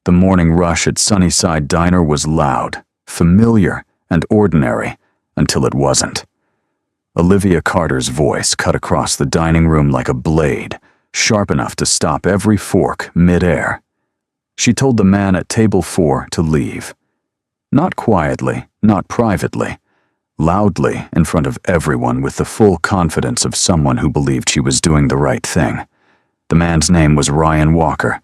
The morning rush at Sunnyside Diner was loud, familiar, and ordinary until it wasn't. Olivia Carter's voice cut across the dining room like a blade, sharp enough to stop every fork mid-air. She told the man at table 4 to leave. Not quietly, not privately, loudly in front of everyone with the full confidence of someone who believed she was doing the right thing. The man's name was Ryan Walker.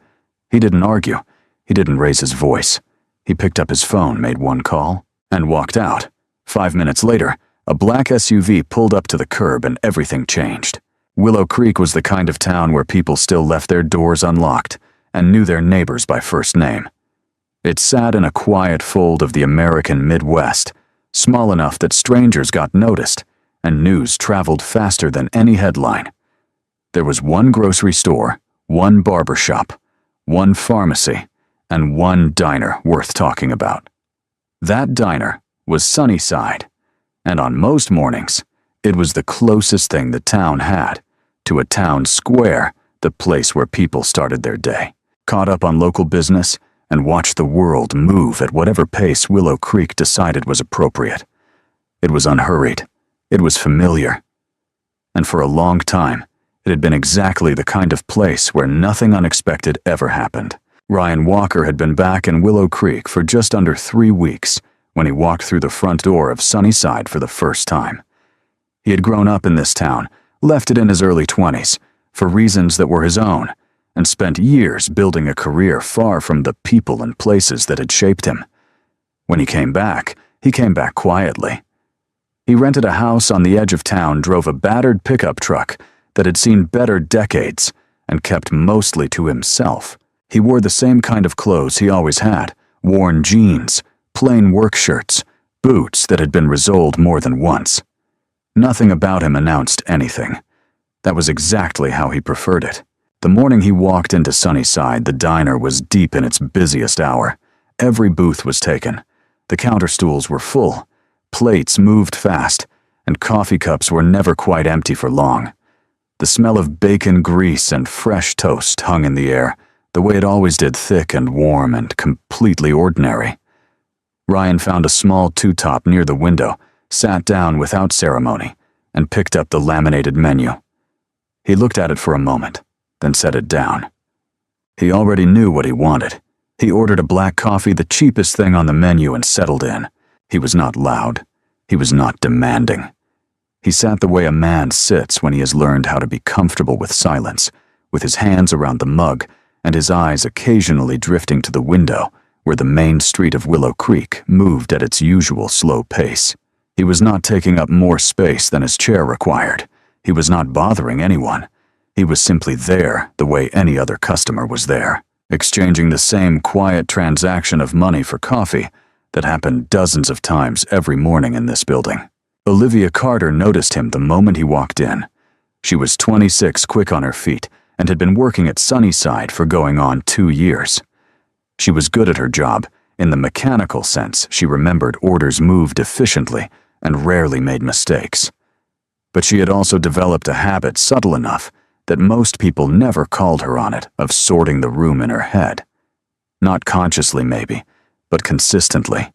He didn't argue. He didn't raise his voice. He picked up his phone, made one call, and walked out. 5 minutes later, a black SUV pulled up to the curb and everything changed. Willow Creek was the kind of town where people still left their doors unlocked and knew their neighbors by first name. It sat in a quiet fold of the American Midwest, small enough that strangers got noticed and news traveled faster than any headline. There was one grocery store, one barber shop, one pharmacy, and one diner worth talking about. That diner was Sunnyside, and on most mornings, it was the closest thing the town had to a town square, the place where people started their day, caught up on local business, and watched the world move at whatever pace Willow Creek decided was appropriate. It was unhurried. It was familiar. And for a long time, it had been exactly the kind of place where nothing unexpected ever happened. Ryan Walker had been back in Willow Creek for just under 3 weeks when he walked through the front door of Sunnyside for the first time. He had grown up in this town, left it in his early 20s, for reasons that were his own, and spent years building a career far from the people and places that had shaped him. When he came back quietly. He rented a house on the edge of town, drove a battered pickup truck that had seen better decades, and kept mostly to himself. He wore the same kind of clothes he always had, worn jeans, plain work shirts, boots that had been resoled more than once. Nothing about him announced anything. That was exactly how he preferred it. The morning he walked into Sunnyside, the diner was deep in its busiest hour. Every booth was taken. The counter stools were full. Plates moved fast, and coffee cups were never quite empty for long. The smell of bacon grease and fresh toast hung in the air, the way it always did, thick and warm and completely ordinary. Ryan found a small two-top near the window, sat down without ceremony, and picked up the laminated menu. He looked at it for a moment, then set it down. He already knew what he wanted. He ordered a black coffee, the cheapest thing on the menu, and settled in. He was not loud. He was not demanding. He sat the way a man sits when he has learned how to be comfortable with silence, with his hands around the mug and his eyes occasionally drifting to the window where the main street of Willow Creek moved at its usual slow pace. He was not taking up more space than his chair required. He was not bothering anyone. He was simply there the way any other customer was there, exchanging the same quiet transaction of money for coffee that happened dozens of times every morning in this building. Olivia Carter noticed him the moment he walked in. She was 26, quick on her feet, and had been working at Sunnyside for going on 2 years. She was good at her job. In the mechanical sense, she remembered orders moved efficiently and rarely made mistakes. But she had also developed a habit subtle enough that most people never called her on it, of sorting the room in her head. Not consciously, maybe, but consistently.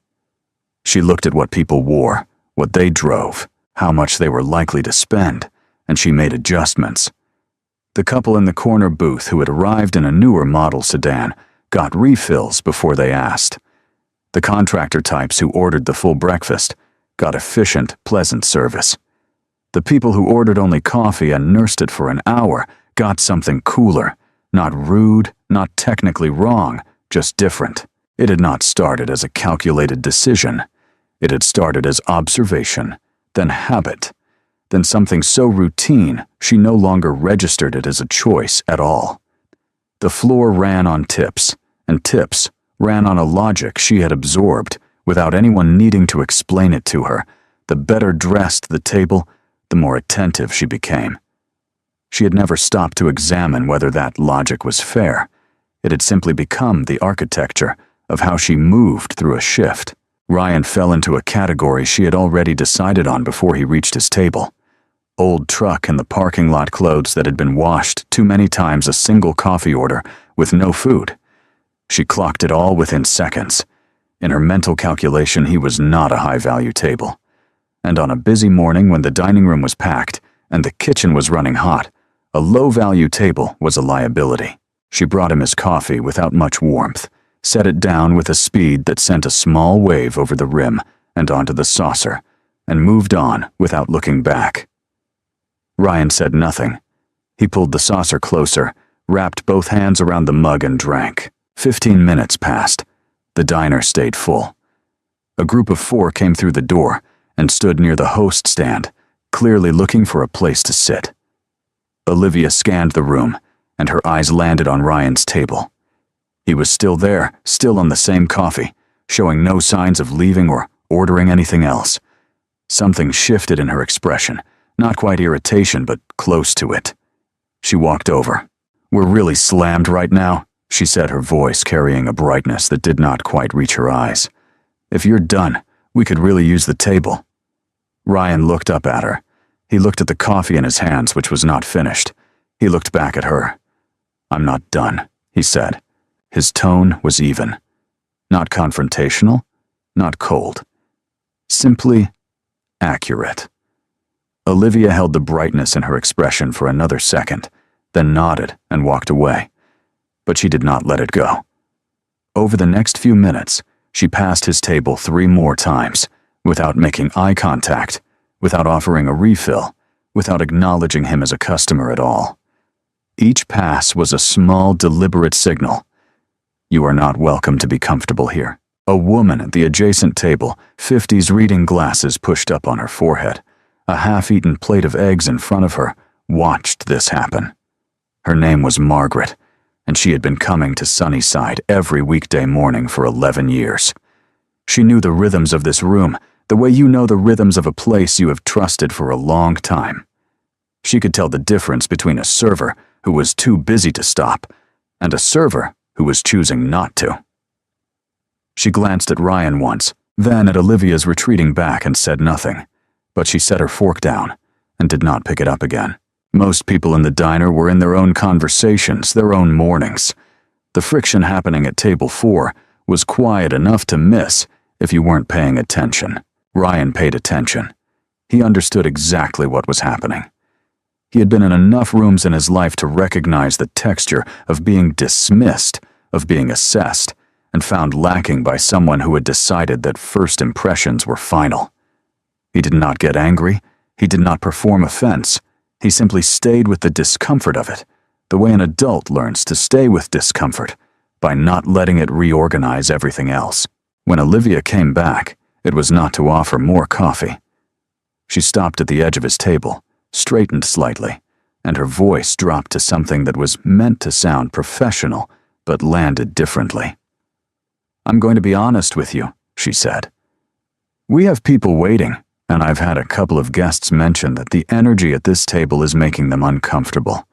She looked at what people wore, what they drove, how much they were likely to spend, and she made adjustments. The couple in the corner booth who had arrived in a newer model sedan got refills before they asked. The contractor types who ordered the full breakfast got efficient, pleasant service. The people who ordered only coffee and nursed it for an hour got something cooler, not rude, not technically wrong, just different. It had not started as a calculated decision. It had started as observation, then habit, then something so routine she no longer registered it as a choice at all. The floor ran on tips, and tips ran on a logic she had absorbed without anyone needing to explain it to her. The better dressed the table, the more attentive she became. She had never stopped to examine whether that logic was fair. It had simply become the architecture of how she moved through a shift. Ryan fell into a category she had already decided on before he reached his table. Old truck in the parking lot, clothes that had been washed too many times, a single coffee order with no food. She clocked it all within seconds. In her mental calculation, he was not a high-value table. And on a busy morning when the dining room was packed and the kitchen was running hot, a low-value table was a liability. She brought him his coffee without much warmth, set it down with a speed that sent a small wave over the rim and onto the saucer, and moved on without looking back. Ryan said nothing. He pulled the saucer closer, wrapped both hands around the mug and drank. 15 minutes passed. The diner stayed full. A group of 4 came through the door and stood near the host stand, clearly looking for a place to sit. Olivia scanned the room, and her eyes landed on Ryan's table. He was still there, still on the same coffee, showing no signs of leaving or ordering anything else. Something shifted in her expression, not quite irritation, but close to it. She walked over. "We're really slammed right now," she said, her voice carrying a brightness that did not quite reach her eyes. "If you're done, we could really use the table." Ryan looked up at her. He looked at the coffee in his hands, which was not finished. He looked back at her. "I'm not done," he said. His tone was even. Not confrontational, not cold. Simply accurate. Olivia held the brightness in her expression for another second, then nodded and walked away. But she did not let it go. Over the next few minutes, she passed his table 3 more times, without making eye contact, without offering a refill, without acknowledging him as a customer at all. Each pass was a small, deliberate signal. "You are not welcome to be comfortable here." A woman at the adjacent table, 50s reading glasses pushed up on her forehead, a half-eaten plate of eggs in front of her, watched this happen. Her name was Margaret, and she had been coming to Sunnyside every weekday morning for 11 years. She knew the rhythms of this room, the way you know the rhythms of a place you have trusted for a long time. She could tell the difference between a server who was too busy to stop and a server who was choosing not to. She glanced at Ryan once, then at Olivia's retreating back and said nothing, but she set her fork down and did not pick it up again. Most people in the diner were in their own conversations, their own mornings. The friction happening at table 4 was quiet enough to miss if you weren't paying attention. Ryan paid attention. He understood exactly what was happening. He had been in enough rooms in his life to recognize the texture of being dismissed, of being assessed, and found lacking by someone who had decided that first impressions were final. He did not get angry. He did not perform offense. He simply stayed with the discomfort of it, the way an adult learns to stay with discomfort, by not letting it reorganize everything else. When Olivia came back, it was not to offer more coffee. She stopped at the edge of his table, straightened slightly, and her voice dropped to something that was meant to sound professional, but landed differently. "I'm going to be honest with you," she said. "We have people waiting, and I've had a couple of guests mention that the energy at this table is making them uncomfortable.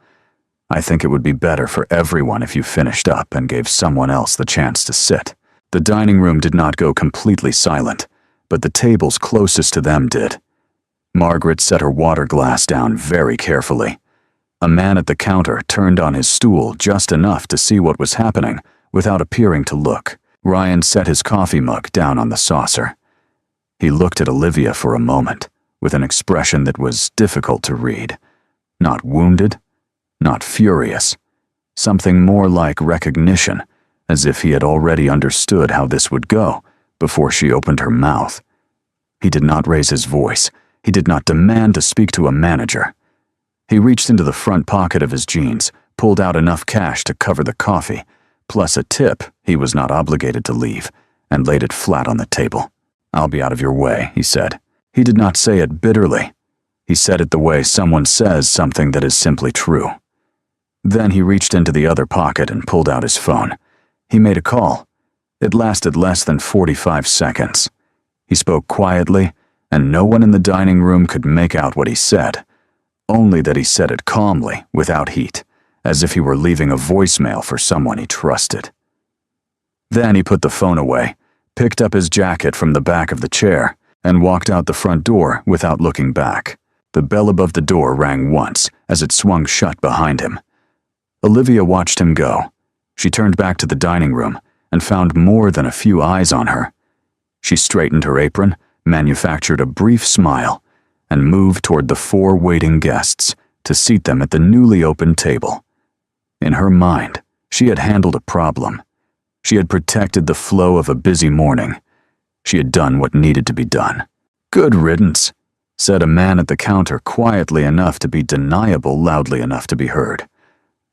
I think it would be better for everyone if you finished up and gave someone else the chance to sit." The dining room did not go completely silent, but the tables closest to them did. Margaret set her water glass down very carefully. A man at the counter turned on his stool just enough to see what was happening without appearing to look. Ryan set his coffee mug down on the saucer. He looked at Olivia for a moment, with an expression that was difficult to read. Not wounded, not furious. Something more like recognition, as if he had already understood how this would go before she opened her mouth. He did not raise his voice. He did not demand to speak to a manager. He reached into the front pocket of his jeans, pulled out enough cash to cover the coffee, plus a tip he was not obligated to leave, and laid it flat on the table. "I'll be out of your way," he said. He did not say it bitterly. He said it the way someone says something that is simply true. Then he reached into the other pocket and pulled out his phone. He made a call. It lasted less than 45 seconds. He spoke quietly, and no one in the dining room could make out what he said, only that he said it calmly, without heat, as if he were leaving a voicemail for someone he trusted. Then he put the phone away, picked up his jacket from the back of the chair, and walked out the front door without looking back. The bell above the door rang once as it swung shut behind him. Olivia watched him go, She turned back to the dining room and found more than a few eyes on her. She straightened her apron, manufactured a brief smile, and moved toward the 4 waiting guests to seat them at the newly opened table. In her mind, she had handled a problem. She had protected the flow of a busy morning. She had done what needed to be done. "Good riddance," said a man at the counter quietly enough to be deniable, loudly enough to be heard.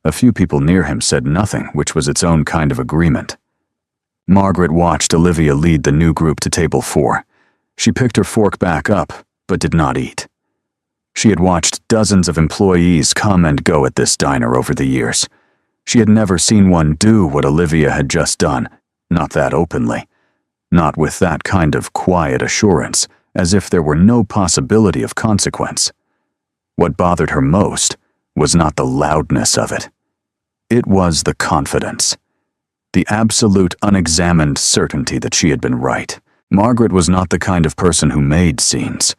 A few people near him said nothing, which was its own kind of agreement. Margaret watched Olivia lead the new group to table 4. She picked her fork back up, but did not eat. She had watched dozens of employees come and go at this diner over the years. She had never seen one do what Olivia had just done, not that openly, not with that kind of quiet assurance, as if there were no possibility of consequence. What bothered her most was not the loudness of it. It was the confidence. The absolute unexamined certainty that she had been right. Margaret was not the kind of person who made scenes,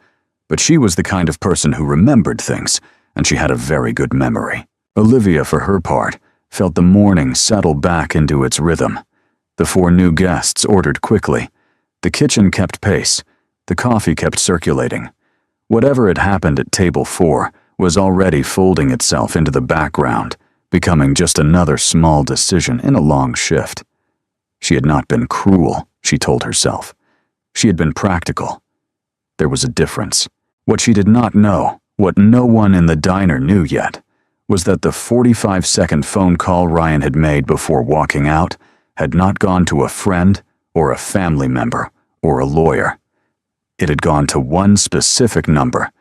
but she was the kind of person who remembered things, and she had a very good memory. Olivia, for her part, felt the morning settle back into its rhythm. The 4 new guests ordered quickly. The kitchen kept pace. The coffee kept circulating. Whatever had happened at table 4 was already folding itself into the background, becoming just another small decision in a long shift. She had not been cruel, she told herself. She had been practical. There was a difference. What she did not know, what no one in the diner knew yet, was that the 45-second phone call Ryan had made before walking out had not gone to a friend or a family member or a lawyer. It had gone to one specific number,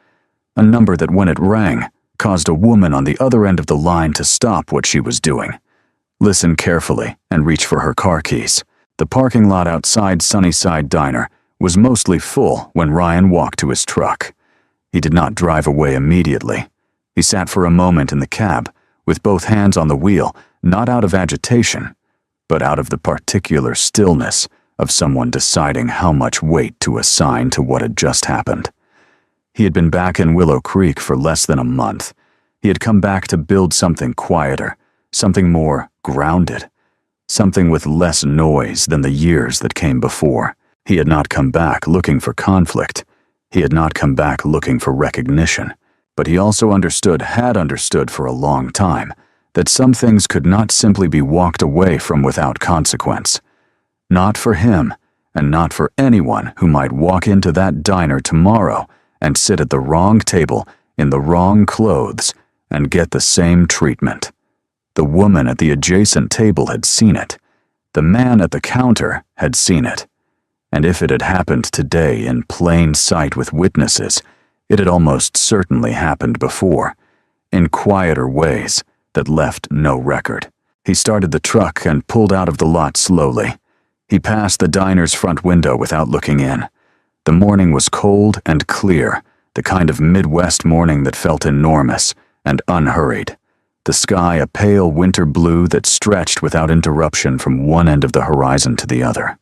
a number that when it rang, caused a woman on the other end of the line to stop what she was doing, listen carefully, and reach for her car keys. The parking lot outside Sunnyside Diner was mostly full when Ryan walked to his truck. He did not drive away immediately. He sat for a moment in the cab, with both hands on the wheel, not out of agitation, but out of the particular stillness of someone deciding how much weight to assign to what had just happened. He had been back in Willow Creek for less than a month. He had come back to build something quieter, something more grounded, something with less noise than the years that came before. He had not come back looking for conflict. He had not come back looking for recognition. But he also had understood for a long time, that some things could not simply be walked away from without consequence. Not for him, and not for anyone who might walk into that diner tomorrow and sit at the wrong table in the wrong clothes and get the same treatment. The woman at the adjacent table had seen it. The man at the counter had seen it. And if it had happened today in plain sight with witnesses, it had almost certainly happened before, in quieter ways that left no record. He started the truck and pulled out of the lot slowly. He passed the diner's front window without looking in. The morning was cold and clear, the kind of Midwest morning that felt enormous and unhurried. The sky a pale winter blue that stretched without interruption from one end of the horizon to the other.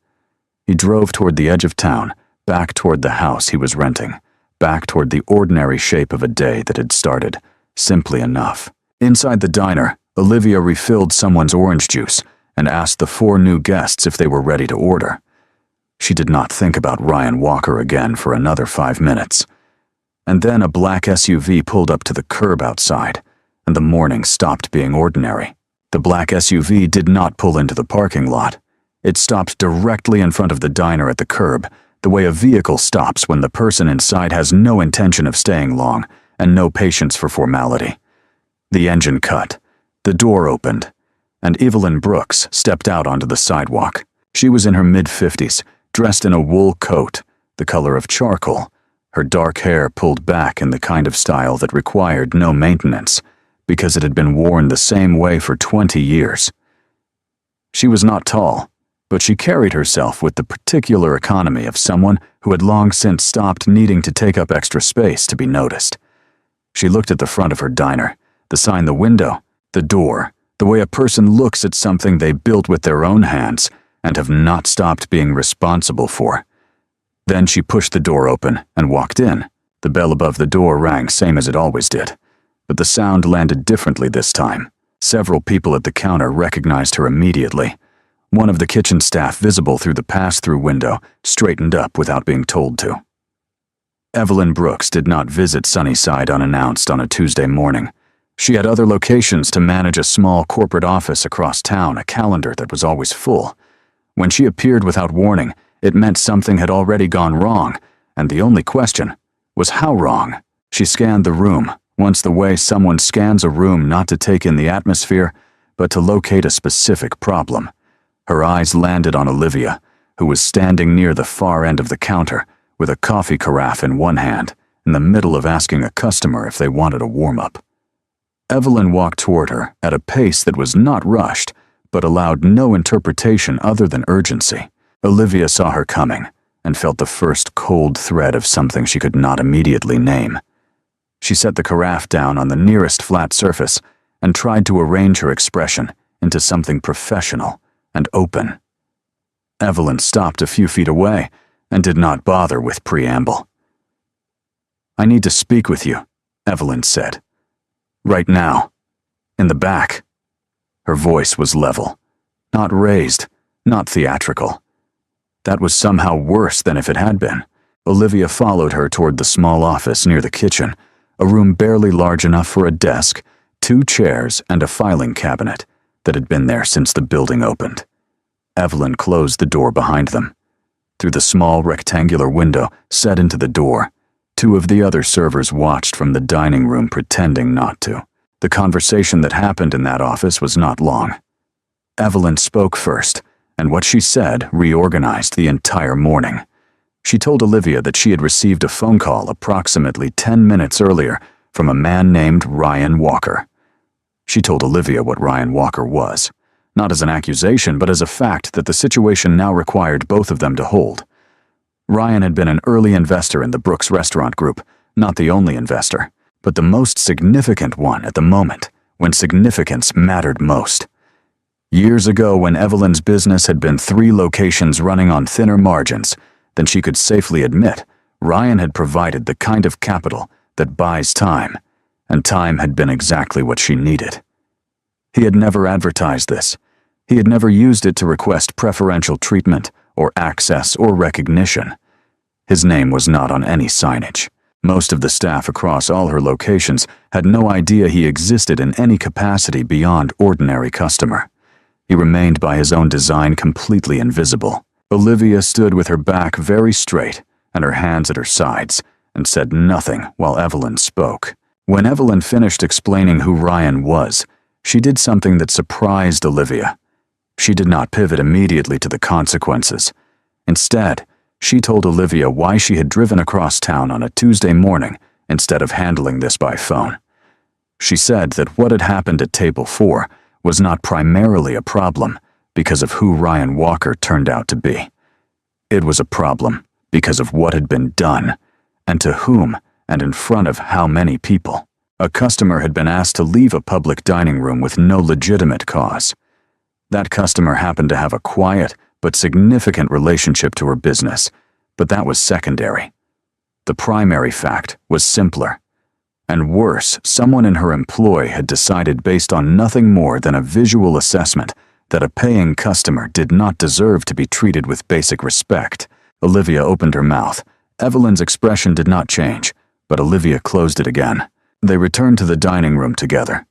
He drove toward the edge of town, back toward the house he was renting, back toward the ordinary shape of a day that had started, simply enough. Inside the diner, Olivia refilled someone's orange juice and asked the 4 new guests if they were ready to order. She did not think about Ryan Walker again for another 5 minutes. And then a black SUV pulled up to the curb outside, and the morning stopped being ordinary. The black SUV did not pull into the parking lot. It stopped directly in front of the diner at the curb, the way a vehicle stops when the person inside has no intention of staying long and no patience for formality. The engine cut, the door opened, and Evelyn Brooks stepped out onto the sidewalk. She was in her mid-50s, dressed in a wool coat, the color of charcoal, her dark hair pulled back in the kind of style that required no maintenance, because it had been worn the same way for 20 years. She was not tall, but she carried herself with the particular economy of someone who had long since stopped needing to take up extra space to be noticed. She looked at the front of her diner, the sign, the window, the door, the way a person looks at something they built with their own hands and have not stopped being responsible for. Then she pushed the door open and walked in. The bell above the door rang same as it always did, but the sound landed differently this time, Several people at the counter recognized her immediately. One of the kitchen staff, visible through the pass-through window, straightened up without being told to. Evelyn Brooks did not visit Sunnyside unannounced on a Tuesday morning. She had other locations to manage, a small corporate office across town, a calendar that was always full. When she appeared without warning, it meant something had already gone wrong, and the only question was how wrong. She scanned the room, once the way someone scans a room not to take in the atmosphere, but to locate a specific problem. Her eyes landed on Olivia, who was standing near the far end of the counter, with a coffee carafe in one hand, in the middle of asking a customer if they wanted a warm-up. Evelyn walked toward her at a pace that was not rushed, but allowed no interpretation other than urgency. Olivia saw her coming, and felt the first cold thread of something she could not immediately name. She set the carafe down on the nearest flat surface, and tried to arrange her expression into something professional and open. Evelyn stopped a few feet away, and did not bother with preamble. "I need to speak with you," Evelyn said. "Right now. In the back." Her voice was level, not raised, not theatrical. That was somehow worse than if it had been. Olivia followed her toward the small office near the kitchen, a room barely large enough for a desk, 2 chairs, and a filing cabinet that had been there since the building opened. Evelyn closed the door behind them. Through the small rectangular window set into the door, 2 of the other servers watched from the dining room, pretending not to. The conversation that happened in that office was not long. Evelyn spoke first, and what she said reorganized the entire morning. She told Olivia that she had received a phone call approximately 10 minutes earlier from a man named Ryan Walker. She told Olivia what Ryan Walker was, not as an accusation, but as a fact that the situation now required both of them to hold. Ryan had been an early investor in the Brooks Restaurant Group, not the only investor, but the most significant one at the moment, when significance mattered most. Years ago, when Evelyn's business had been 3 locations running on thinner margins than she could safely admit, Ryan had provided the kind of capital that buys time, and time had been exactly what she needed. He had never advertised this. He had never used it to request preferential treatment or access or recognition. His name was not on any signage. Most of the staff across all her locations had no idea he existed in any capacity beyond ordinary customer. He remained by his own design completely invisible. Olivia stood with her back very straight and her hands at her sides and said nothing while Evelyn spoke. When Evelyn finished explaining who Ryan was, she did something that surprised Olivia. She did not pivot immediately to the consequences. Instead, she told Olivia why she had driven across town on a Tuesday morning instead of handling this by phone. She said that what had happened at Table 4 was not primarily a problem because of who Ryan Walker turned out to be. It was a problem because of what had been done, and to whom, and in front of how many people. A customer had been asked to leave a public dining room with no legitimate cause. That customer happened to have a quiet but significant relationship to her business, but that was secondary. The primary fact was simpler. And worse, someone in her employ had decided based on nothing more than a visual assessment that a paying customer did not deserve to be treated with basic respect. Olivia opened her mouth. Evelyn's expression did not change, but Olivia closed it again. They returned to the dining room together.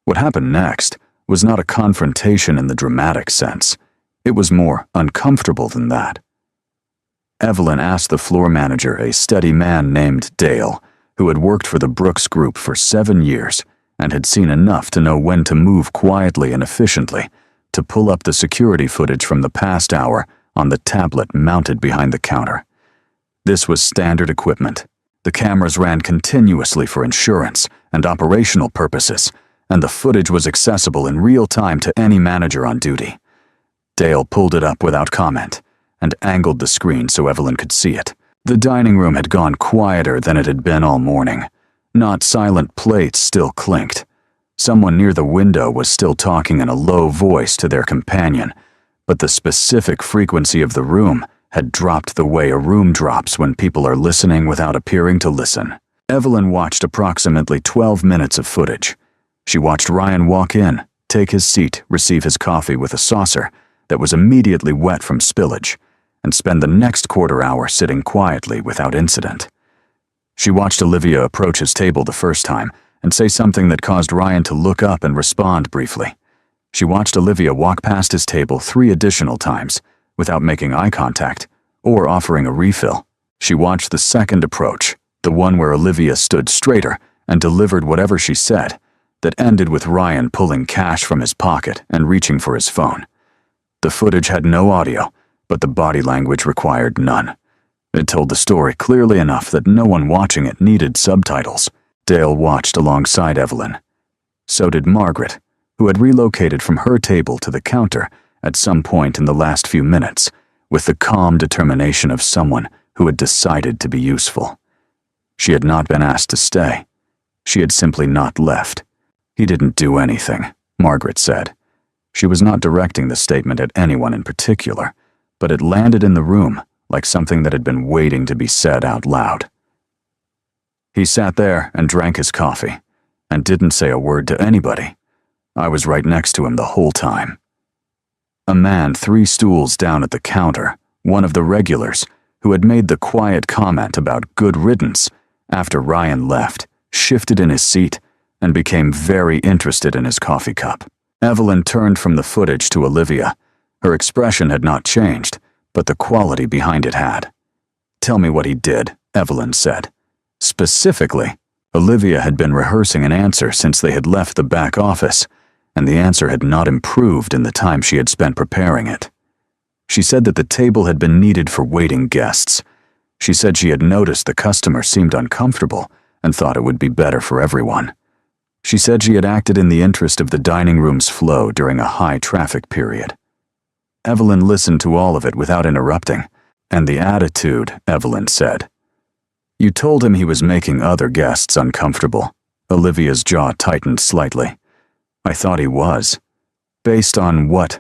What happened next was not a confrontation in the dramatic sense. It was more uncomfortable than that. Evelyn asked the floor manager, a steady man named Dale, who had worked for the Brooks Group for 7 years and had seen enough to know when to move quietly and efficiently, to pull up the security footage from the past hour on the tablet mounted behind the counter. This was standard equipment. The cameras ran continuously for insurance and operational purposes, and the footage was accessible in real time to any manager on duty. Dale pulled it up without comment and angled the screen so Evelyn could see it. The dining room had gone quieter than it had been all morning. Not silent plates still clinked. Someone near the window was still talking in a low voice to their companion, but the specific frequency of the room had dropped the way a room drops when people are listening without appearing to listen. Evelyn watched approximately 12 minutes of footage. She watched Ryan walk in, take his seat, receive his coffee with a saucer that was immediately wet from spillage, and spend the next quarter hour sitting quietly without incident. She watched Olivia approach his table the first time and say something that caused Ryan to look up and respond briefly. She watched Olivia walk past his table 3 additional times without making eye contact or offering a refill. She watched the second approach, the one where Olivia stood straighter and delivered whatever she said, that ended with Ryan pulling cash from his pocket and reaching for his phone. The footage had no audio, but the body language required none. It told the story clearly enough that no one watching it needed subtitles. Dale watched alongside Evelyn. So did Margaret, who had relocated from her table to the counter at some point in the last few minutes, with the calm determination of someone who had decided to be useful. She had not been asked to stay. She had simply not left. He didn't do anything, Margaret said. She was not directing the statement at anyone in particular, but it landed in the room like something that had been waiting to be said out loud. He sat there and drank his coffee, and didn't say a word to anybody. I was right next to him the whole time. A man 3 stools down at the counter, one of the regulars, who had made the quiet comment about good riddance after Ryan left, shifted in his seat and became very interested in his coffee cup. Evelyn turned from the footage to Olivia. Her expression had not changed, but the quality behind it had. "Tell me what he did," Evelyn said. Specifically, Olivia had been rehearsing an answer since they had left the back office, and the answer had not improved in the time she had spent preparing it. She said that the table had been needed for waiting guests. She said she had noticed the customer seemed uncomfortable and thought it would be better for everyone. She said she had acted in the interest of the dining room's flow during a high traffic period. Evelyn listened to all of it without interrupting, and the attitude, Evelyn said. "You told him he was making other guests uncomfortable." Olivia's jaw tightened slightly. "I thought he was. Based on what?"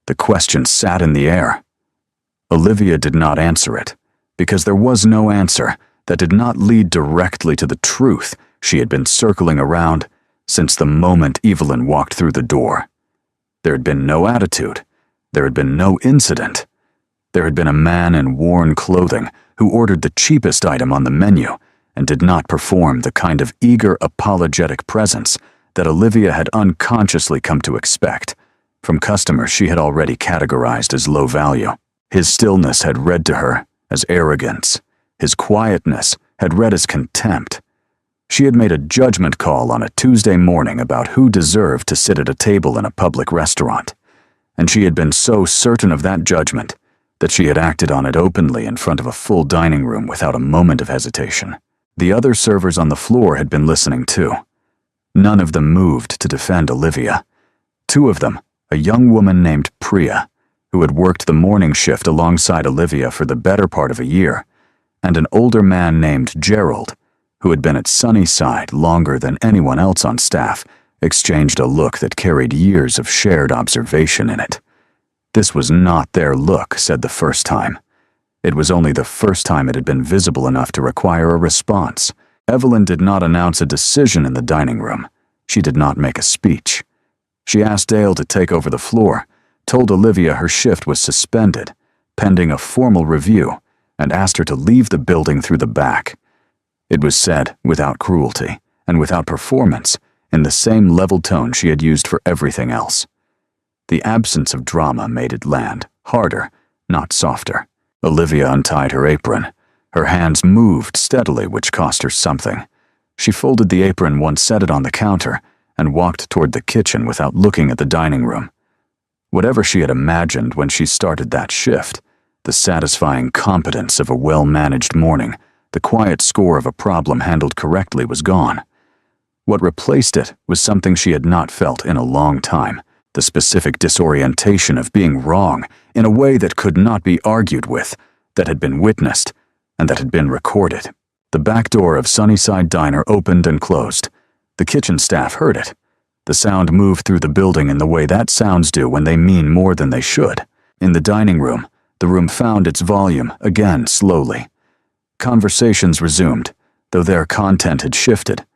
The question sat in the air. Olivia did not answer it, because there was no answer that did not lead directly to the truth she had been circling around since the moment Evelyn walked through the door. There had been no attitude. There had been no incident. There had been a man in worn clothing who ordered the cheapest item on the menu and did not perform the kind of eager, apologetic presence that Olivia had unconsciously come to expect from customers she had already categorized as low value. His stillness had read to her as arrogance. His quietness had read as contempt. She had made a judgment call on a Tuesday morning about who deserved to sit at a table in a public restaurant, and she had been so certain of that judgment that she had acted on it openly in front of a full dining room without a moment of hesitation. The other servers on the floor had been listening too. None of them moved to defend Olivia. 2 of them, a young woman named Priya, who had worked the morning shift alongside Olivia for the better part of a year, and an older man named Gerald, who had been at Sunnyside longer than anyone else on staff, exchanged a look that carried years of shared observation in it. This was not their look, said the first time. It was only the first time it had been visible enough to require a response. Evelyn did not announce a decision in the dining room. She did not make a speech. She asked Dale to take over the floor, told Olivia her shift was suspended, pending a formal review, and asked her to leave the building through the back. It was said without cruelty and without performance, in the same level tone she had used for everything else. The absence of drama made it land harder, not softer. Olivia untied her apron. Her hands moved steadily, which cost her something. She folded the apron once, set it on the counter, and walked toward the kitchen without looking at the dining room. Whatever she had imagined when she started that shift, the satisfying competence of a well-managed morning, the quiet score of a problem handled correctly, was gone. What replaced it was something she had not felt in a long time, the specific disorientation of being wrong in a way that could not be argued with, that had been witnessed, and that had been recorded. The back door of Sunnyside Diner opened and closed. The kitchen staff heard it. The sound moved through the building in the way that sounds do when they mean more than they should. In the dining room, the room found its volume again slowly. Conversations resumed, though their content had shifted.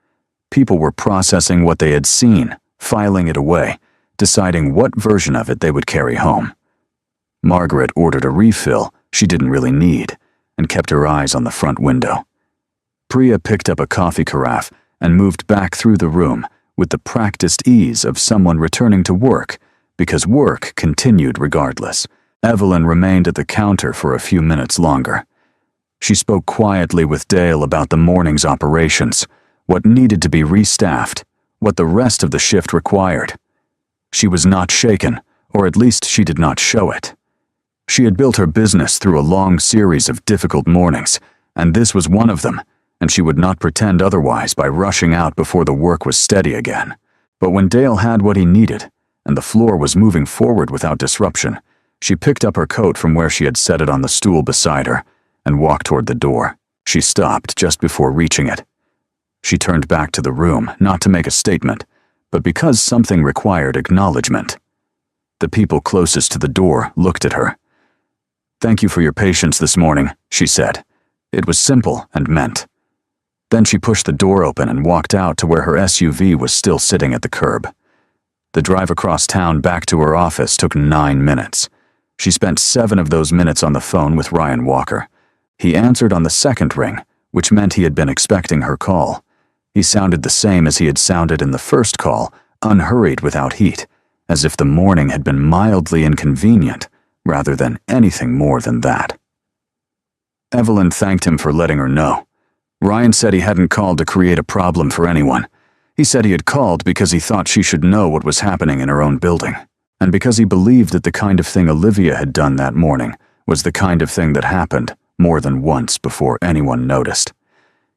People were processing what they had seen, filing it away, deciding what version of it they would carry home. Margaret ordered a refill she didn't really need and kept her eyes on the front window. Priya picked up a coffee carafe and moved back through the room with the practiced ease of someone returning to work, because work continued regardless. Evelyn remained at the counter for a few minutes longer. She spoke quietly with Dale about the morning's operations, what needed to be restaffed, what the rest of the shift required. She was not shaken, or at least she did not show it. She had built her business through a long series of difficult mornings, and this was one of them, and she would not pretend otherwise by rushing out before the work was steady again. But when Dale had what he needed, and the floor was moving forward without disruption, she picked up her coat from where she had set it on the stool beside her and walked toward the door. She stopped just before reaching it. She turned back to the room, not to make a statement, but because something required acknowledgement. The people closest to the door looked at her. "Thank you for your patience this morning," she said. It was simple and meant. Then she pushed the door open and walked out to where her SUV was still sitting at the curb. The drive across town back to her office took 9 minutes. She spent 7 of those minutes on the phone with Ryan Walker. He answered on the second ring, which meant he had been expecting her call. He sounded the same as he had sounded in the first call, unhurried, without heat, as if the morning had been mildly inconvenient, rather than anything more than that. Evelyn thanked him for letting her know. Ryan said he hadn't called to create a problem for anyone. He said he had called because he thought she should know what was happening in her own building, and because he believed that the kind of thing Olivia had done that morning was the kind of thing that happened more than once before anyone noticed.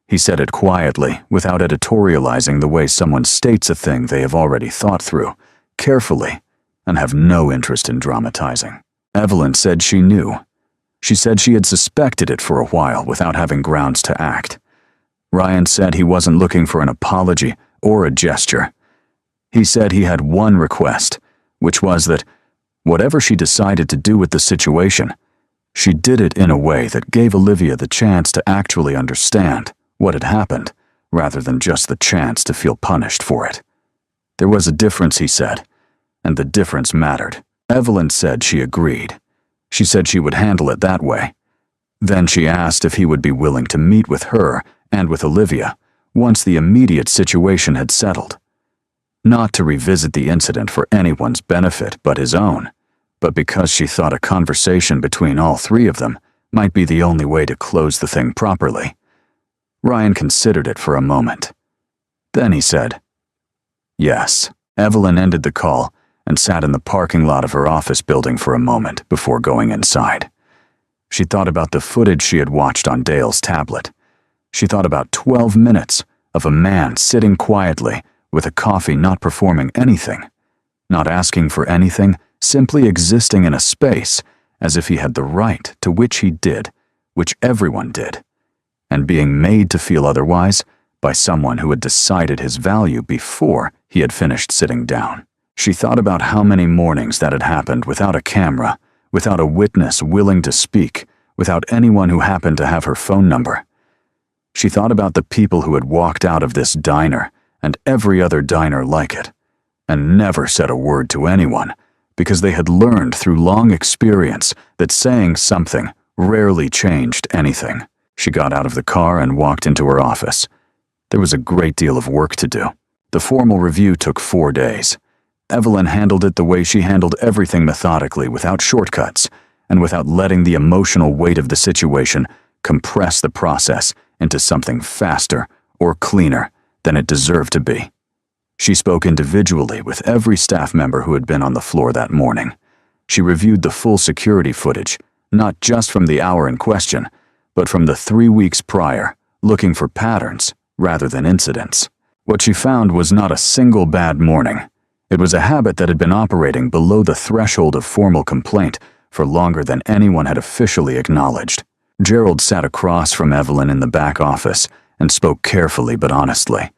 He said it quietly, without editorializing the way someone states a thing they have already thought through, carefully, and have no interest in dramatizing. Evelyn said she knew. She said she had suspected it for a while without having grounds to act. Ryan said he wasn't looking for an apology or a gesture. He said he had one request, which was that, whatever she decided to do with the situation, she did it in a way that gave Olivia the chance to actually understand what had happened, rather than just the chance to feel punished for it. There was a difference, he said, and the difference mattered. Evelyn said she agreed. She said she would handle it that way. Then she asked if he would be willing to meet with her and with Olivia once the immediate situation had settled. Not to revisit the incident for anyone's benefit but his own, but because she thought a conversation between all 3 of them might be the only way to close the thing properly. Ryan considered it for a moment. Then he said, "Yes." Evelyn ended the call and sat in the parking lot of her office building for a moment before going inside. She thought about the footage she had watched on Dale's tablet. She thought about 12 minutes of a man sitting quietly with a coffee, not performing anything, not asking for anything, simply existing in a space as if he had the right to which he did, which everyone did, and being made to feel otherwise by someone who had decided his value before he had finished sitting down. She thought about how many mornings that had happened without a camera, without a witness willing to speak, without anyone who happened to have her phone number. She thought about the people who had walked out of this diner and every other diner like it, and never said a word to anyone, because they had learned through long experience that saying something rarely changed anything. She got out of the car and walked into her office. There was a great deal of work to do. The formal review took 4 days. Evelyn handled it the way she handled everything, methodically, without shortcuts, and without letting the emotional weight of the situation compress the process into something faster or cleaner than it deserved to be. She spoke individually with every staff member who had been on the floor that morning. She reviewed the full security footage, not just from the hour in question, but from the 3 weeks prior, looking for patterns rather than incidents. What she found was not a single bad morning. It was a habit that had been operating below the threshold of formal complaint for longer than anyone had officially acknowledged. Gerald sat across from Evelyn in the back office and spoke carefully but honestly.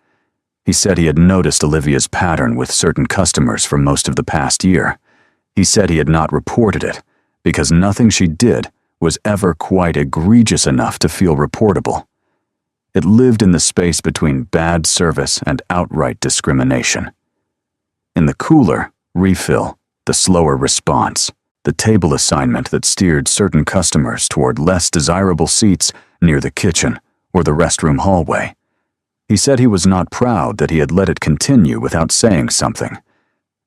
He said he had noticed Olivia's pattern with certain customers for most of the past year. He said he had not reported it because nothing she did was ever quite egregious enough to feel reportable. It lived in the space between bad service and outright discrimination. In the cooler, refill, the slower response, the table assignment that steered certain customers toward less desirable seats near the kitchen or the restroom hallway. He said he was not proud that he had let it continue without saying something.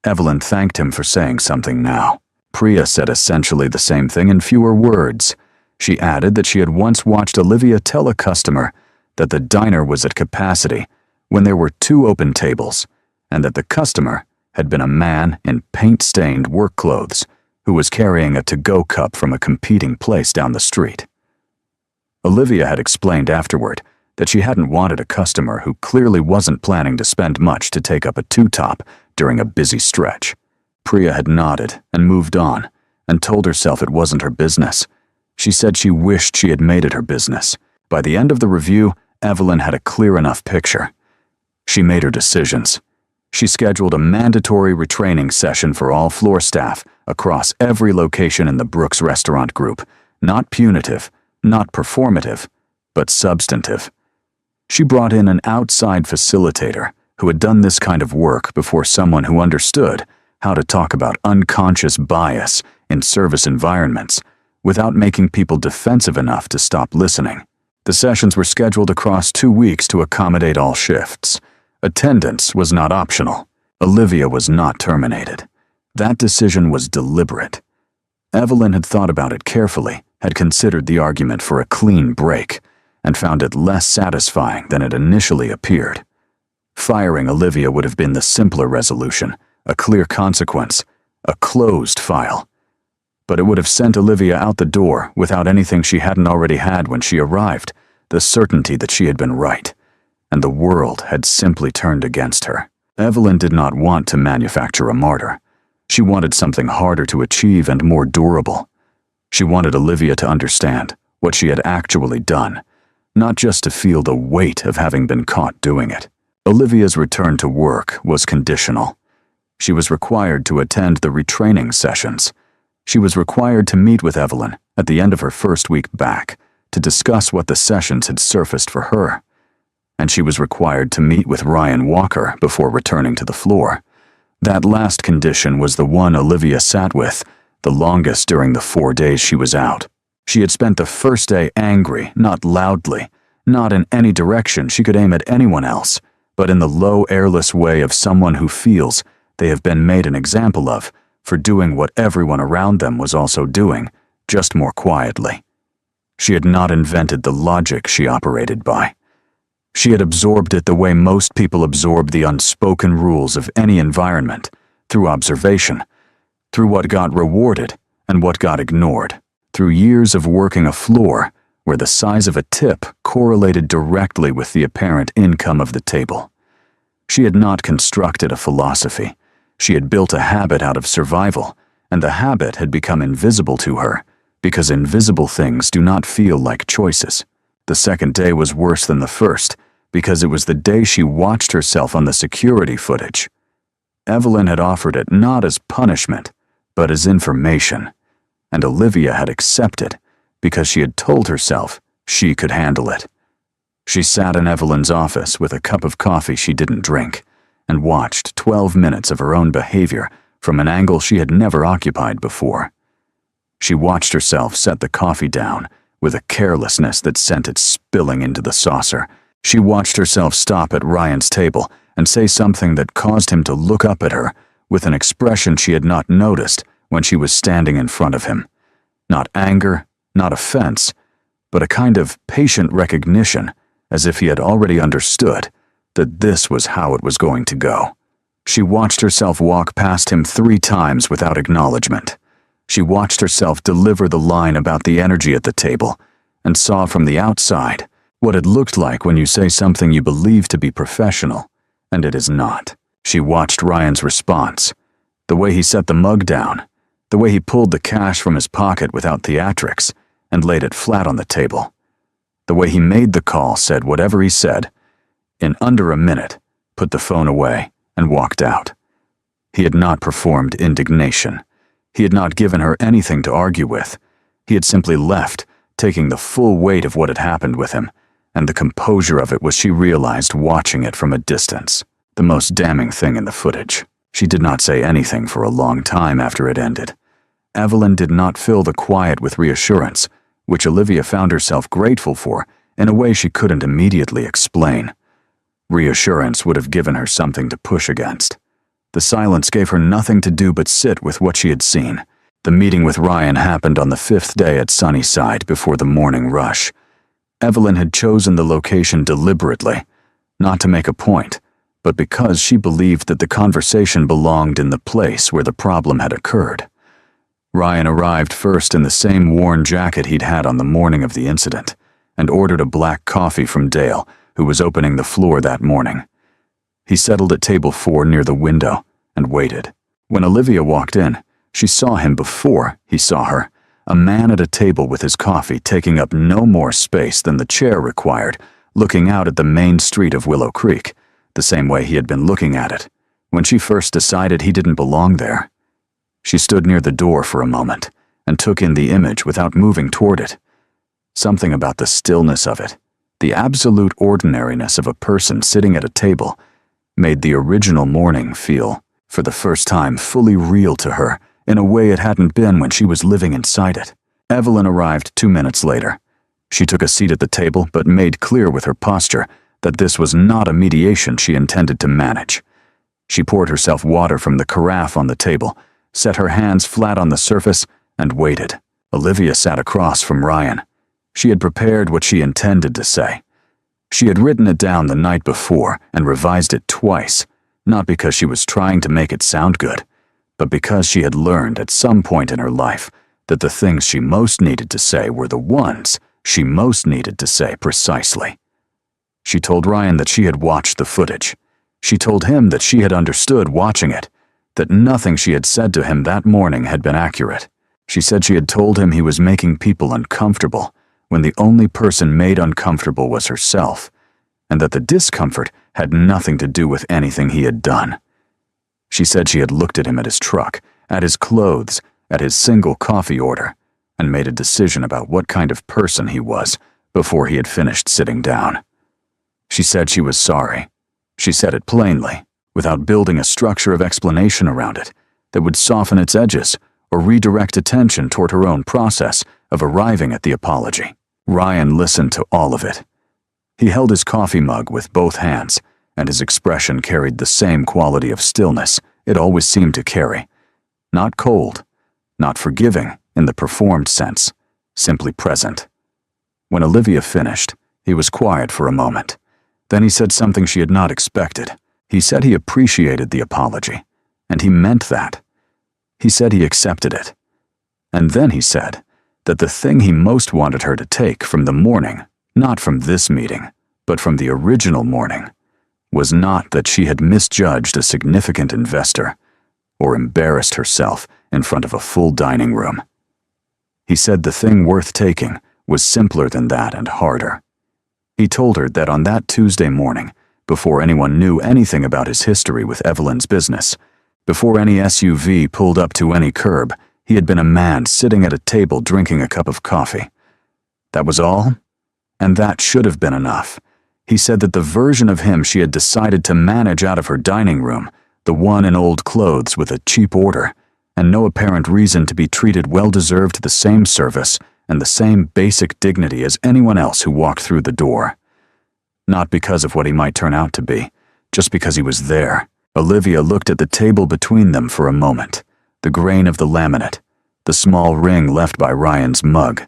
Evelyn thanked him for saying something now. Priya said essentially the same thing in fewer words. She added that she had once watched Olivia tell a customer that the diner was at capacity when there were 2 open tables, and that the customer had been a man in paint-stained work clothes who was carrying a to-go cup from a competing place down the street. Olivia had explained afterward that she hadn't wanted a customer who clearly wasn't planning to spend much to take up a 2-top during a busy stretch. Priya had nodded and moved on and told herself it wasn't her business. She said she wished she had made it her business. By the end of the review, Evelyn had a clear enough picture. She made her decisions. She scheduled a mandatory retraining session for all floor staff across every location in the Brooks Restaurant Group. Not punitive, not performative, but substantive. She brought in an outside facilitator who had done this kind of work before, someone who understood how to talk about unconscious bias in service environments without making people defensive enough to stop listening. The sessions were scheduled across 2 weeks to accommodate all shifts. Attendance was not optional. Olivia was not terminated. That decision was deliberate. Evelyn had thought about it carefully, had considered the argument for a clean break, and found it less satisfying than it initially appeared. Firing Olivia would have been the simpler resolution, a clear consequence, a closed file. But it would have sent Olivia out the door without anything she hadn't already had when she arrived, the certainty that she had been right, and the world had simply turned against her. Evelyn did not want to manufacture a martyr. She wanted something harder to achieve and more durable. She wanted Olivia to understand what she had actually done, not just to feel the weight of having been caught doing it. Olivia's return to work was conditional. She was required to attend the retraining sessions. She was required to meet with Evelyn at the end of her first week back to discuss what the sessions had surfaced for her. And she was required to meet with Ryan Walker before returning to the floor. That last condition was the one Olivia sat with the longest during the 4 days she was out. She had spent the first day angry, not loudly, not in any direction she could aim at anyone else, but in the low, airless way of someone who feels they have been made an example of for doing what everyone around them was also doing, just more quietly. She had not invented the logic she operated by. She had absorbed it the way most people absorb the unspoken rules of any environment, through observation, through what got rewarded and what got ignored, through years of working a floor where the size of a tip correlated directly with the apparent income of the table. She had not constructed a philosophy. She had built a habit out of survival, and the habit had become invisible to her, because invisible things do not feel like choices. The second day was worse than the first, because it was the day she watched herself on the security footage. Evelyn had offered it not as punishment, but as information, and Olivia had accepted because she had told herself she could handle it. She sat in Evelyn's office with a cup of coffee she didn't drink, and watched 12 minutes of her own behavior from an angle she had never occupied before. She watched herself set the coffee down with a carelessness that sent it spilling into the saucer. She watched herself stop at Ryan's table and say something that caused him to look up at her with an expression she had not noticed when she was standing in front of him. Not anger, not offense, but a kind of patient recognition, as if he had already understood that this was how it was going to go. She watched herself walk past him 3 times without acknowledgement. She watched herself deliver the line about the energy at the table, and saw from the outside what it looked like when you say something you believe to be professional, and it is not. She watched Ryan's response, the way he set the mug down, the way he pulled the cash from his pocket without theatrics and laid it flat on the table, the way he made the call, said whatever he said, in under a minute, put the phone away, and walked out. He had not performed indignation. He had not given her anything to argue with. He had simply left, taking the full weight of what had happened with him, and the composure of it was, she realized watching it from a distance, the most damning thing in the footage. She did not say anything for a long time after it ended. Evelyn did not fill the quiet with reassurance, which Olivia found herself grateful for in a way she couldn't immediately explain. Reassurance would have given her something to push against. The silence gave her nothing to do but sit with what she had seen. The meeting with Ryan happened on the 5th day at Sunnyside before the morning rush. Evelyn had chosen the location deliberately, not to make a point, but because she believed that the conversation belonged in the place where the problem had occurred. Ryan arrived first in the same worn jacket he'd had on the morning of the incident, and ordered a black coffee from Dale, who was opening the floor that morning. He settled at table 4 near the window and waited. When Olivia walked in, she saw him before he saw her, a man at a table with his coffee taking up no more space than the chair required, looking out at the main street of Willow Creek, the same way he had been looking at it when she first decided he didn't belong there. She stood near the door for a moment and took in the image without moving toward it. Something about the stillness of it, the absolute ordinariness of a person sitting at a table, made the original morning feel, for the first time, fully real to her in a way it hadn't been when she was living inside it. Evelyn arrived 2 minutes later. She took a seat at the table but made clear with her posture that this was not a mediation she intended to manage. She poured herself water from the carafe on the table, set her hands flat on the surface, and waited. Olivia sat across from Ryan. She had prepared what she intended to say. She had written it down the night before and revised it twice, not because she was trying to make it sound good, but because she had learned at some point in her life that the things she most needed to say were the ones she most needed to say precisely. She told Ryan that she had watched the footage. She told him that she had understood watching it, that nothing she had said to him that morning had been accurate. She said she had told him he was making people uncomfortable when the only person made uncomfortable was herself, and that the discomfort had nothing to do with anything he had done. She said she had looked at him at his truck, at his clothes, at his single coffee order, and made a decision about what kind of person he was before he had finished sitting down. She said she was sorry. She said it plainly, without building a structure of explanation around it that would soften its edges or redirect attention toward her own process of arriving at the apology. Ryan listened to all of it. He held his coffee mug with both hands, and his expression carried the same quality of stillness it always seemed to carry. Not cold, not forgiving in the performed sense, simply present. When Olivia finished, he was quiet for a moment. Then he said something she had not expected. He said he appreciated the apology, and he meant that. He said he accepted it. And then he said that the thing he most wanted her to take from the morning, not from this meeting, but from the original morning, was not that she had misjudged a significant investor or embarrassed herself in front of a full dining room. He said the thing worth taking was simpler than that and harder. He told her that on that Tuesday morning, before anyone knew anything about his history with Evelyn's business, before any SUV pulled up to any curb, he had been a man sitting at a table drinking a cup of coffee. That was all? And that should have been enough. He said that the version of him she had decided to manage out of her dining room, the one in old clothes with a cheap order, and no apparent reason to be treated well, deserved the same service and the same basic dignity as anyone else who walked through the door. Not because of what he might turn out to be, just because he was there. Olivia looked at the table between them for a moment, the grain of the laminate, the small ring left by Ryan's mug.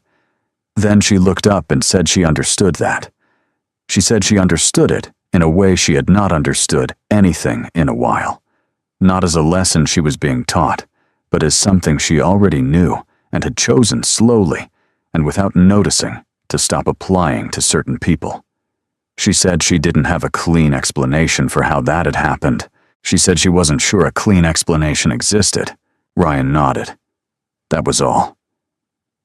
Then she looked up and said she understood that. She said she understood it in a way she had not understood anything in a while. Not as a lesson she was being taught, but as something she already knew and had chosen slowly, and without noticing, to stop applying to certain people. She said she didn't have a clean explanation for how that had happened. She said she wasn't sure a clean explanation existed. Ryan nodded. That was all.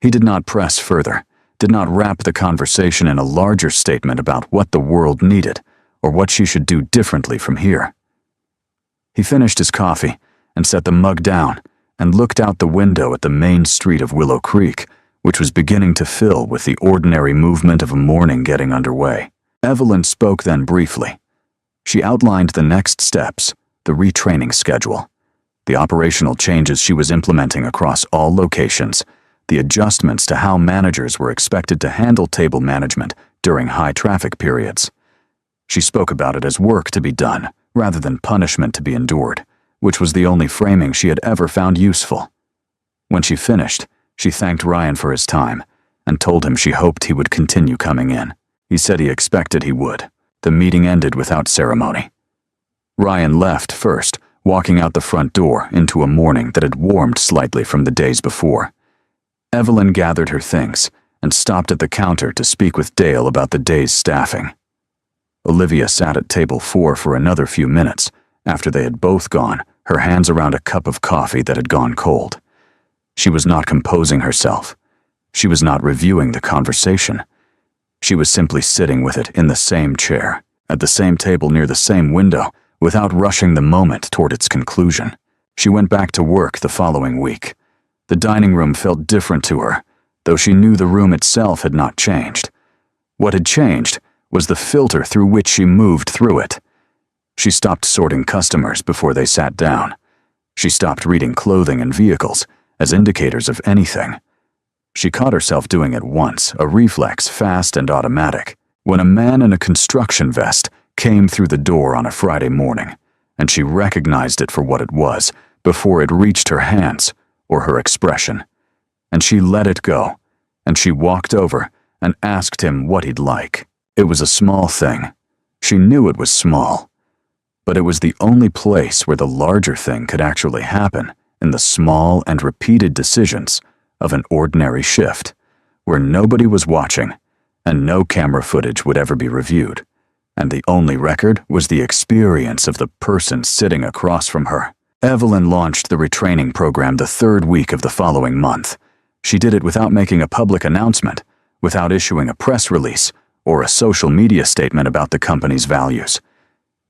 He did not press further, did not wrap the conversation in a larger statement about what the world needed or what she should do differently from here. He finished his coffee and set the mug down and looked out the window at the main street of Willow Creek, which was beginning to fill with the ordinary movement of a morning getting underway. Evelyn spoke then briefly. She outlined the next steps, the retraining schedule, the operational changes she was implementing across all locations, the adjustments to how managers were expected to handle table management during high traffic periods. She spoke about it as work to be done, rather than punishment to be endured, which was the only framing she had ever found useful. When she finished, she thanked Ryan for his time and told him she hoped he would continue coming in. He said he expected he would. The meeting ended without ceremony. Ryan left first, walking out the front door into a morning that had warmed slightly from the days before. Evelyn gathered her things and stopped at the counter to speak with Dale about the day's staffing. Olivia sat at table 4 for another few minutes after they had both gone, her hands around a cup of coffee that had gone cold. She was not composing herself. She was not reviewing the conversation. She was simply sitting with it in the same chair, at the same table near the same window, without rushing the moment toward its conclusion. She went back to work the following week. The dining room felt different to her, though she knew the room itself had not changed. What had changed was the filter through which she moved through it. She stopped sorting customers before they sat down. She stopped reading clothing and vehicles as indicators of anything. She caught herself doing it once, a reflex fast and automatic, when a man in a construction vest came through the door on a Friday morning, and she recognized it for what it was before it reached her hands or her expression. And she let it go, and she walked over and asked him what he'd like. It was a small thing. She knew it was small. But it was the only place where the larger thing could actually happen, in the small and repeated decisions of an ordinary shift, where nobody was watching, and no camera footage would ever be reviewed, and the only record was the experience of the person sitting across from her. Evelyn launched the retraining program the 3rd week of the following month. She did it without making a public announcement, without issuing a press release, or a social media statement about the company's values.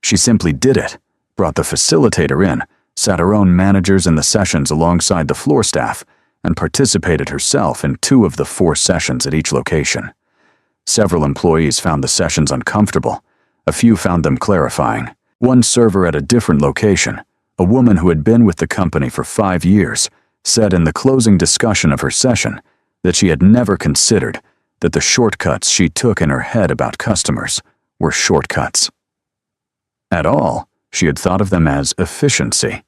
She simply did it, brought the facilitator in, sat her own managers in the sessions alongside the floor staff, and participated herself in 2 of the 4 sessions at each location. Several employees found the sessions uncomfortable. A few found them clarifying. One server at a different location, a woman who had been with the company for 5 years, said in the closing discussion of her session that she had never considered that the shortcuts she took in her head about customers were shortcuts at all. She had thought of them as efficiency.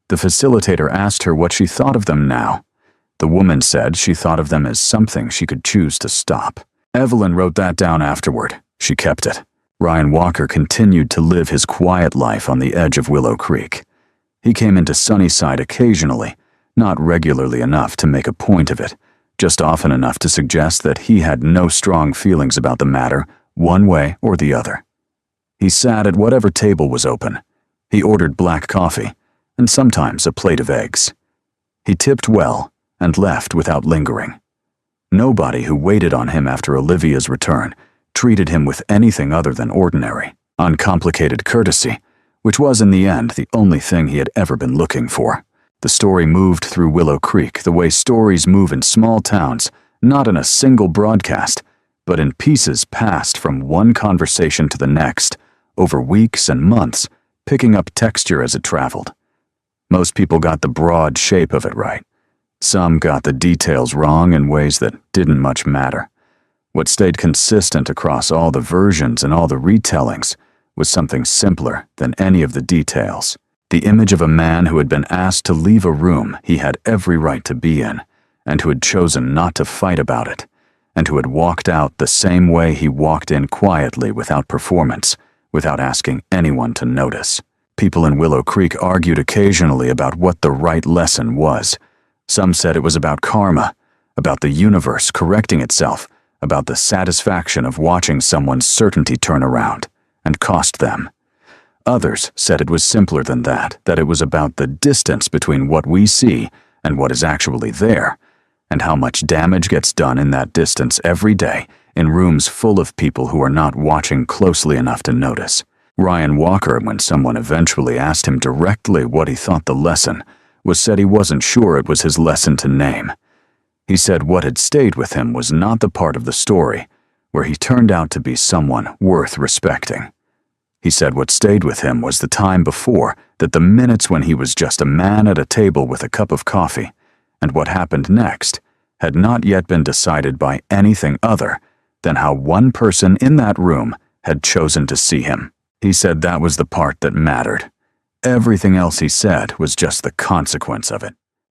The facilitator asked her what she thought of them now. The woman said she thought of them as something she could choose to stop. Evelyn wrote that down afterward. She kept it. Ryan Walker continued to live his quiet life on the edge of Willow Creek. He came into Sunnyside occasionally, not regularly enough to make a point of it, just often enough to suggest that he had no strong feelings about the matter, one way or the other. He sat at whatever table was open. He ordered black coffee, and sometimes a plate of eggs. He tipped well and left without lingering. Nobody who waited on him after Olivia's return treated him with anything other than ordinary, uncomplicated courtesy, which was in the end the only thing he had ever been looking for. The story moved through Willow Creek the way stories move in small towns, not in a single broadcast, but in pieces passed from one conversation to the next, over weeks and months, picking up texture as it traveled. Most people got the broad shape of it right. Some got the details wrong in ways that didn't much matter. What stayed consistent across all the versions and all the retellings was something simpler than any of the details. The image of a man who had been asked to leave a room he had every right to be in, and who had chosen not to fight about it, and who had walked out the same way he walked in quietly without performance, without asking anyone to notice. People in Willow Creek argued occasionally about what the right lesson was. Some said it was about karma, about the universe correcting itself, about the satisfaction of watching someone's certainty turn around and cost them. Others said it was simpler than that it was about the distance between what we see and what is actually there, and how much damage gets done in that distance every day in rooms full of people who are not watching closely enough to notice. Ryan Walker, when someone eventually asked him directly what he thought the lesson was, said he wasn't sure it was his lesson to name. He said what had stayed with him was not the part of the story where he turned out to be someone worth respecting. He said what stayed with him was the time before that, the minutes when he was just a man at a table with a cup of coffee, and what happened next had not yet been decided by anything other than how one person in that room had chosen to see him. He said that was the part that mattered. Everything else he said was just the consequence of it.